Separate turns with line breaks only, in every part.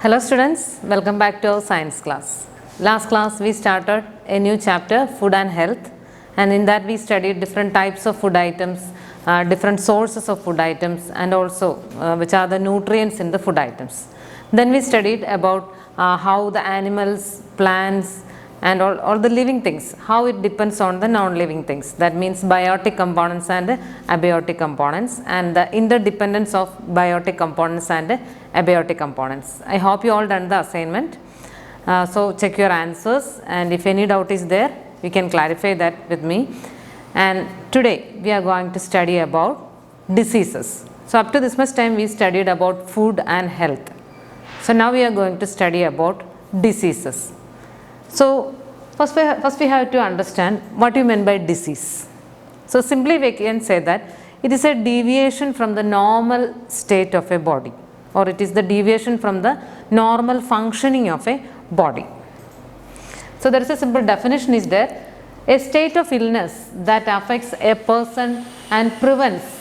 Hello students, welcome back to our science class. Last class we started a new chapter, food and health, and in that we studied different types of food items, different sources of food items, and also which are the nutrients in the food items. Then we studied about how the animals, plants and all the living things, how it depends on the non-living things. That means biotic components and abiotic components, and the interdependence of biotic components and abiotic components. I hope you all done the assignment. So check your answers, and if any doubt is there, you can clarify that with me. And today we are going to study about diseases. So up to this much time we studied about food and health. So now we are going to study about diseases. So first we have to understand what you mean by disease. So simply we can say that it is a deviation from the normal state of a body, or it is the deviation from the normal functioning of a body. So there is a simple definition is there: a state of illness that affects a person and prevents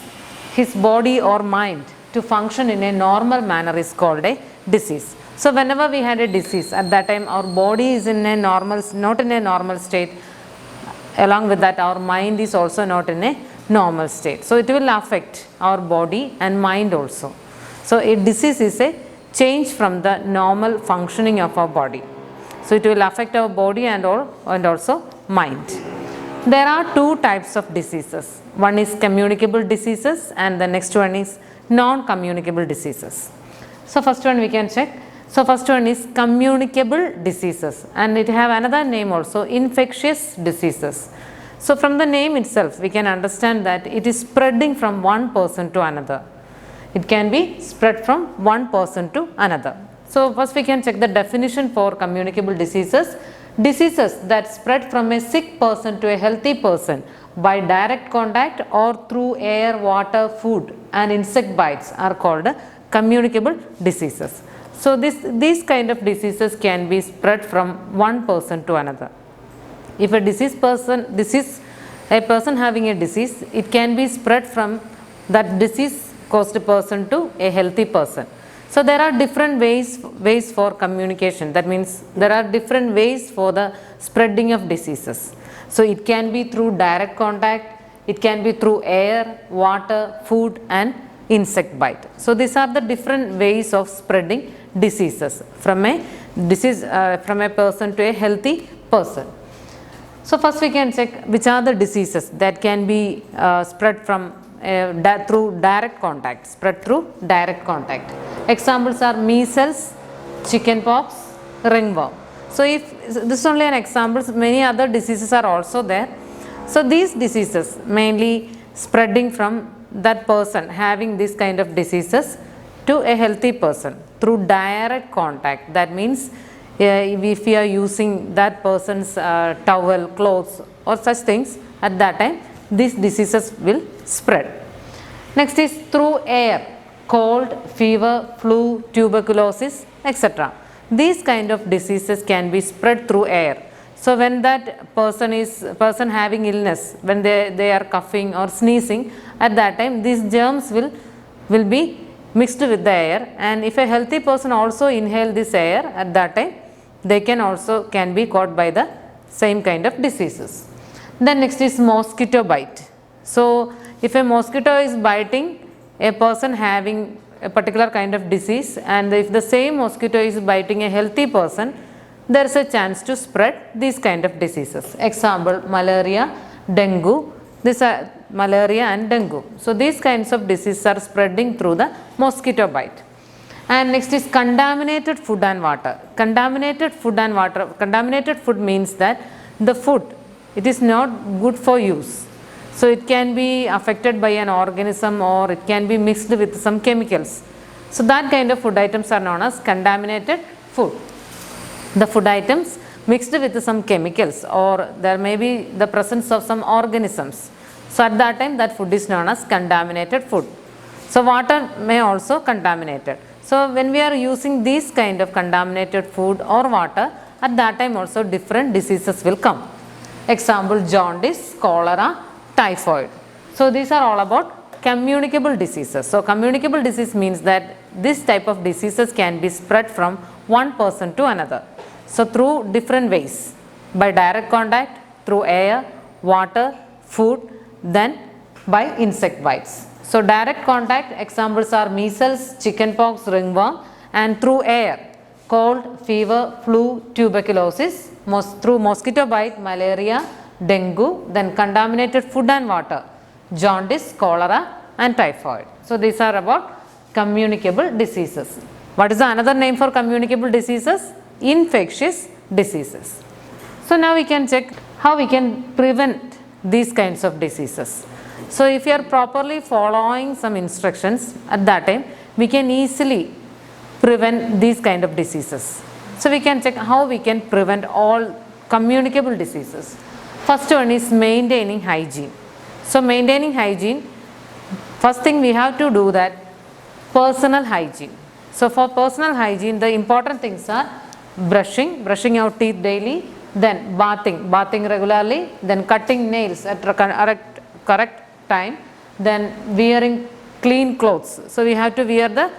his body or mind to function in a normal manner is called a disease. So whenever we had a disease, at that time our body is in a normal, not in a normal state. Along with that, our mind is also not in a normal state. So it will affect our body and mind also. So a disease is a change from the normal functioning of our body. So it will affect our body and also mind. There are two types of diseases. One is communicable diseases and the next one is non-communicable diseases. So first one we can check. So first one is communicable diseases, and it have another name also, infectious diseases. So from the name itself we can understand that it is spreading from one person to another. It can be spread from one person to another. So first we can check the definition for communicable diseases. Diseases that spread from a sick person to a healthy person by direct contact or through air, water, food and insect bites are called communicable diseases. So these kind of diseases can be spread from one person to another. If a person having a disease, it can be spread from that disease caused person to a healthy person. So there are different ways for communication. That means there are different ways for the spreading of diseases. So it can be through direct contact, it can be through air, water, food and insect bite. So these are the different ways of spreading diseases from a person to a healthy person. So first we can check which are the diseases that can be spread from through direct contact, Examples are measles, chickenpox, ringworm. So if this is only an example, many other diseases are also there. So these diseases mainly spreading from that person having this kind of diseases to a healthy person through direct contact. That means if we are using that person's towel, clothes or such things, at that time these diseases will spread. Next is through air, cold, fever, flu, tuberculosis, etc. These kind of diseases can be spread through air. So when that person having illness, when they are coughing or sneezing, at that time these germs will be mixed with the air, and if a healthy person also inhale this air, at that time they can be caught by the same kind of diseases. Then next is mosquito bite. So if a mosquito is biting a person having a particular kind of disease, and if the same mosquito is biting a healthy person, there is a chance to spread these kind of diseases. Example, malaria, dengue. These are malaria and dengue. So these kinds of diseases are spreading through the mosquito bite. And next is contaminated food and water. Contaminated food means that the food, it is not good for use. So it can be affected by an organism, or it can be mixed with some chemicals. So that kind of food items are known as contaminated food. The food items mixed with some chemicals, or there may be the presence of some organisms. So at that time that food is known as contaminated food. So water may also contaminated. So when we are using these kind of contaminated food or water, at that time also different diseases will come. Example, jaundice, cholera, typhoid. So these are all about communicable diseases. So communicable disease means that this type of diseases can be spread from one person to another. So through different ways, by direct contact, through air, water, food, then by insect bites. So direct contact examples are measles, chickenpox, ringworm, and through air, cold, fever, flu, tuberculosis, through mosquito bite, malaria, dengue, then contaminated food and water, jaundice, cholera and typhoid. So these are about communicable diseases. What is the another name for communicable diseases? Infectious diseases. So now we can check how we can prevent these kinds of diseases. So if you are properly following some instructions at that time, we can easily prevent these kind of diseases. So we can check how we can prevent all communicable diseases. First one is maintaining hygiene. So maintaining hygiene, first thing we have to do that personal hygiene. So for personal hygiene, the important things are brushing our teeth daily, then bathing regularly, then cutting nails at correct time, then wearing clean clothes. So we have to wear the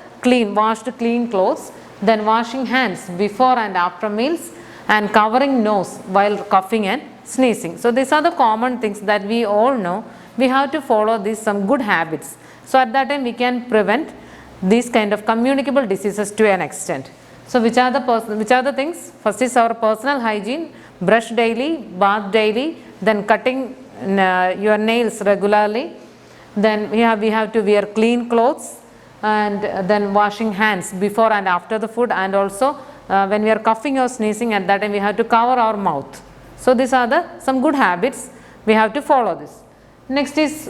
washed clean clothes, then washing hands before and after meals, and covering nose while coughing and sneezing. So these are the common things that we all know. We have to follow these some good habits. So at that time we can prevent these kind of communicable diseases to an extent. So which are the things? First is our personal hygiene, brush daily, bath daily, then cutting your nails regularly, then we have to wear clean clothes, and then washing hands before and after the food, and also when we are coughing or sneezing, at that time we have to cover our mouth. So these are some good habits, we have to follow this. Next is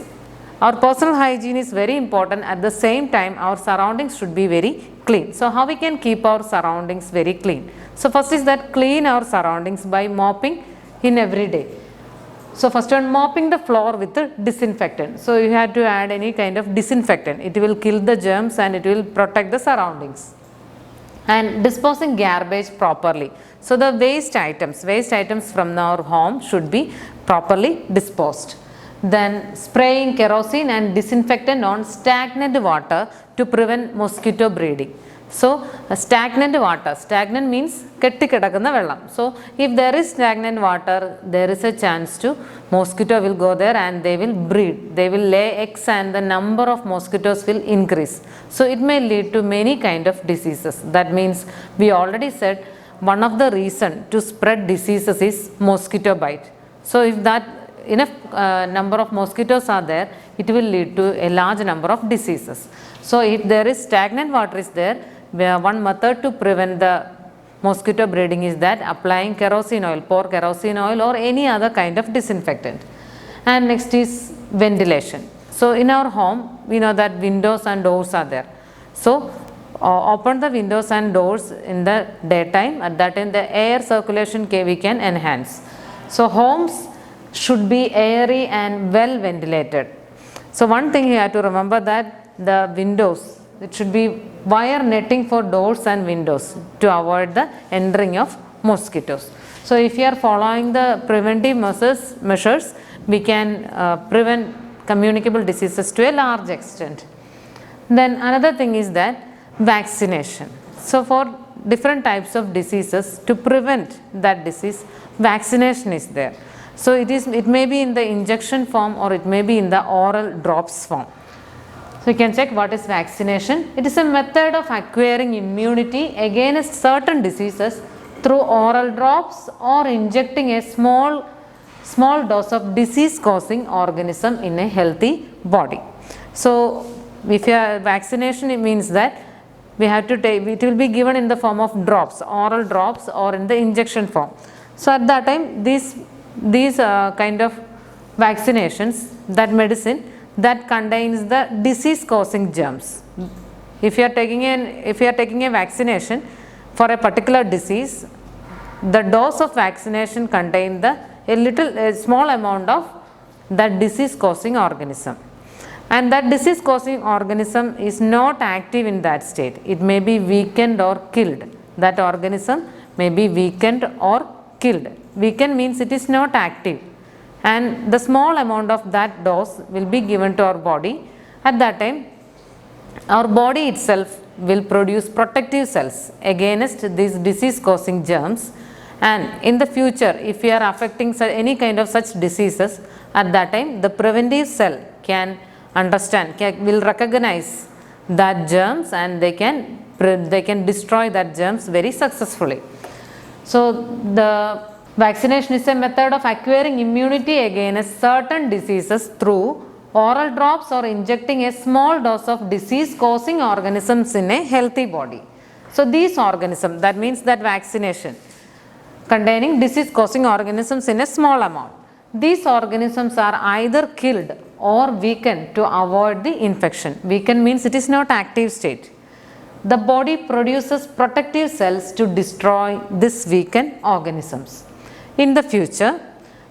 our personal hygiene is very important. At the same time our surroundings should be very clean. So how we can keep our surroundings very clean? So first is that clean our surroundings by mopping in every day. So first one, mopping the floor with the disinfectant. So you have to add any kind of disinfectant. It will kill the germs and it will protect the surroundings. And disposing garbage properly. So the waste items from our home should be properly disposed. Then spraying kerosene and disinfectant on stagnant water to prevent mosquito breeding. So stagnant means kettikidakkunna vellam. So if there is stagnant water, there is a chance to mosquito will go there and they will breed. They will lay eggs and the number of mosquitoes will increase. So it may lead to many kind of diseases. That means we already said one of the reason to spread diseases is mosquito bite. So if that enough number of mosquitoes are there, it will lead to a large number of diseases. So if there is stagnant water is there, one method to prevent the mosquito breeding is that applying kerosene oil, pour kerosene oil or any other kind of disinfectant. And next is ventilation. So in our home, we know that windows and doors are there. So open the windows and doors in the daytime. At that time the air circulation we can enhance. So homes should be airy and well ventilated. So one thing you have to remember that the windows, it should be wire netting for doors and windows to avoid the entering of mosquitoes. So if you are following the preventive measures, we can prevent communicable diseases to a large extent. Then another thing is that vaccination. So for different types of diseases, to prevent that disease, vaccination is there. So it may be in the injection form or it may be in the oral drops form. So you can check what is vaccination. It is a method of acquiring immunity against certain diseases through oral drops or injecting a small dose of disease causing organism in a healthy body. So if you are vaccination, it means that we have to take, it will be given in the form of drops, oral drops or in the injection form. So at that time these kind of vaccinations, that medicine that contains the disease causing germs. If you are taking a vaccination for a particular disease, the dose of vaccination contains a small amount of that disease causing organism, and that disease causing organism is not active in that state. It may be weakened or killed. That organism may be weakened or killed. Weakened means it is not active, and the small amount of that dose will be given to our body, At that time, our body itself will produce protective cells against these disease causing germs, and in the future if we are affecting any kind of such diseases, at that time the preventive cell can understand, will recognize that germs, and they can destroy that germs very successfully. So the vaccination is a method of acquiring immunity against certain diseases through oral drops or injecting a small dose of disease causing organisms in a healthy body. So these organisms, that means that vaccination containing disease causing organisms in a small amount, these organisms are either killed or weakened to avoid the infection. Weakened means it is not active state. The body produces protective cells to destroy these weakened organisms. In the future,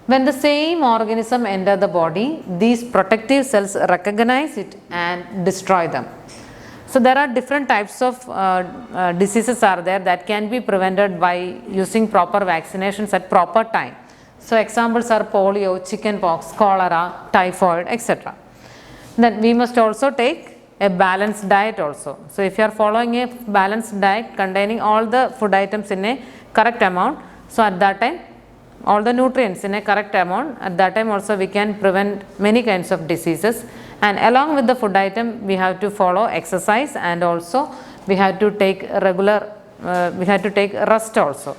when the same organism enter the body, these protective cells recognize it and destroy them. So there are different types of diseases are there that can be prevented by using proper vaccinations at proper time. So examples are polio, chickenpox, cholera, typhoid, etc. Then we must also take a balanced diet also. So if you are following a balanced diet containing all the food items in a correct amount, so at that time all the nutrients in a correct amount, at that time also we can prevent many kinds of diseases. And along with the food item, we have to follow exercise, and also we have to take rest also.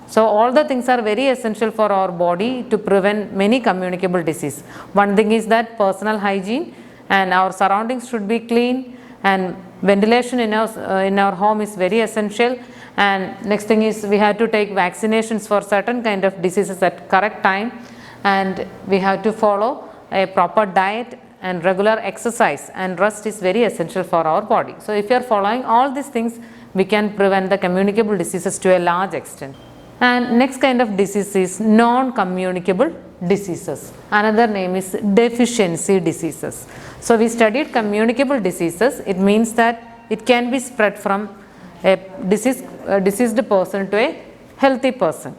So all the things are very essential for our body to prevent many communicable disease. One thing is that personal hygiene, and our surroundings should be clean, and ventilation in our home is very essential. And next thing is we have to take vaccinations for certain kind of diseases at correct time, and we have to follow a proper diet, and regular exercise and rest is very essential for our body. So if you are following all these things, we can prevent the communicable diseases to a large extent. And next kind of disease is non-communicable diseases. Another name is deficiency diseases. So we studied communicable diseases. It means that it can be spread from a diseased person to a healthy person.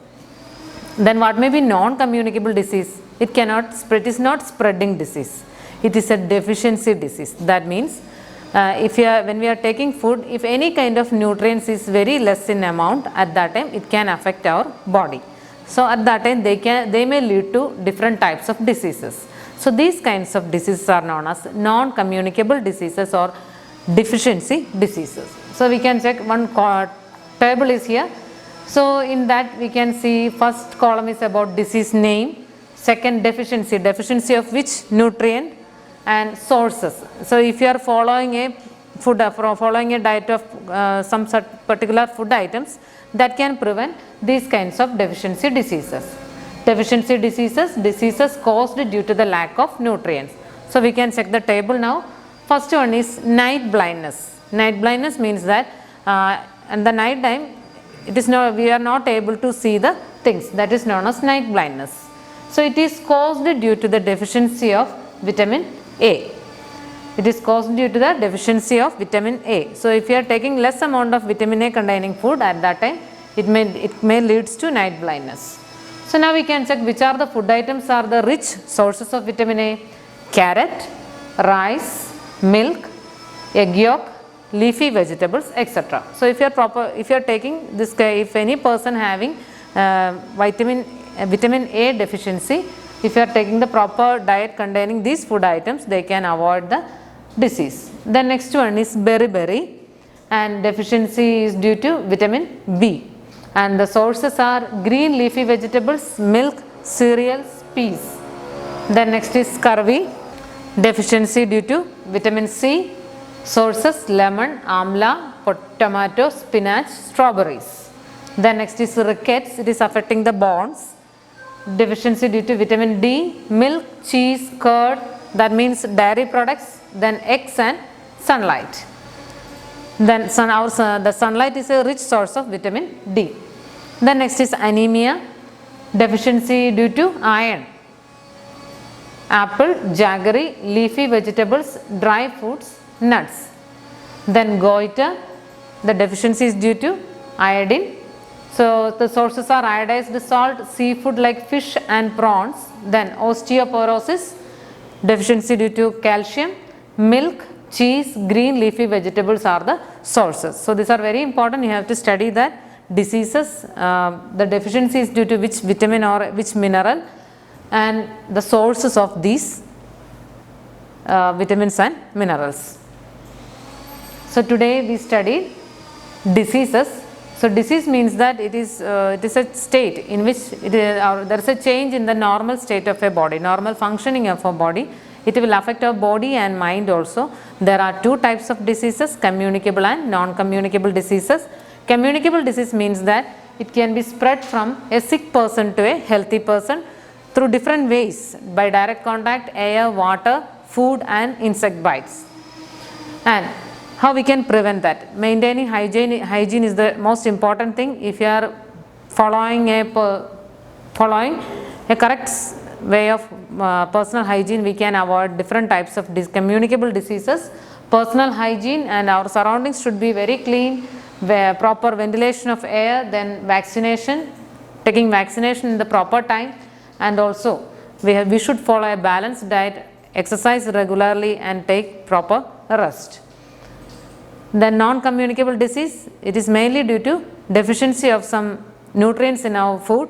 Then what may be non-communicable disease? It cannot spread, it is not spreading disease. It is a deficiency disease. That means when we are taking food, if any kind of nutrients is very less in amount, at that time it can affect our body. So at that time they may lead to different types of diseases. So these kinds of diseases are known as non-communicable diseases or deficiency diseases. So we can check one table is here. So in that we can see first column is about disease name, second deficiency of which nutrient, and sources. So if you are following a diet of some particular food items, that can prevent these kinds of deficiency diseases. Deficiency diseases caused due to the lack of nutrients. So we can check the table now. First one is night blindness. Night blindness means that in the night time we are not able to see the things. That is known as night blindness. So it is caused due to the deficiency of vitamin A. It is caused due to the deficiency of vitamin A. So if you are taking less amount of vitamin A containing food, at that time it may leads to night blindness. So now we can check which are the food items are the rich sources of vitamin A. Carrot, rice, milk, egg yolk, leafy vegetables, etc. So if you are taking this, if any person having vitamin A deficiency, if you are taking the proper diet containing these food items, they can avoid the disease. The next one is beriberi, and deficiency is due to vitamin B, and the sources are green leafy vegetables, milk, cereals, peas. Then next is scurvy, deficiency due to vitamin C, sources lemon, amla, tomato, spinach, strawberries. Then next is rickets, it is affecting the bones, deficiency due to vitamin D, milk, cheese, curd, that means dairy products, then eggs and sunlight. Then the sunlight is a rich source of vitamin D. Then next is anemia, deficiency due to iron, apple, jaggery, leafy vegetables, dry fruits, nuts. Then goiter, the deficiency is due to iodine. So the sources are iodized salt, seafood like fish and prawns. Then osteoporosis, deficiency due to calcium, milk, cheese, green leafy vegetables are the sources. So these are very important. You have to study that diseases, the deficiencies due to which vitamin or which mineral, and the sources of these vitamins and minerals. So today we studied diseases. So disease means that it is a state in which there is a change in the normal state of a body, normal functioning of a body. It will affect our body and mind also. There are two types of diseases, communicable and non-communicable diseases. Communicable disease means that it can be spread from a sick person to a healthy person through different ways, by direct contact, air, water, food and insect bites. And how we can prevent that? Maintaining hygiene is the most important thing. If you are following a correct way of personal hygiene, we can avoid different types of communicable diseases. Personal hygiene and our surroundings should be very clean, proper ventilation of air, then vaccination, taking vaccination in the proper time, and also we should follow a balanced diet, exercise regularly and take proper rest. The non-communicable disease, it is mainly due to deficiency of some nutrients in our food.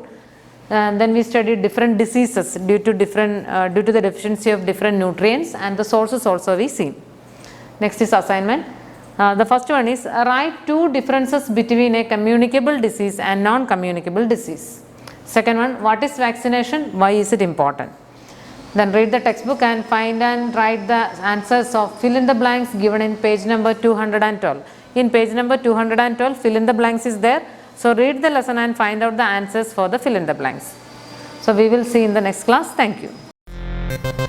And then we studied different diseases due to the deficiency of different nutrients, and the sources also we see. Next is assignment. The first one is write two differences between a communicable disease and non-communicable disease. Second one, what is vaccination? Why is it important? Then read the textbook and find and write the answers of fill in the blanks given in page number 212. In page number 212, fill in the blanks is there. So read the lesson and find out the answers for the fill in the blanks. So we will see in the next class. Thank you.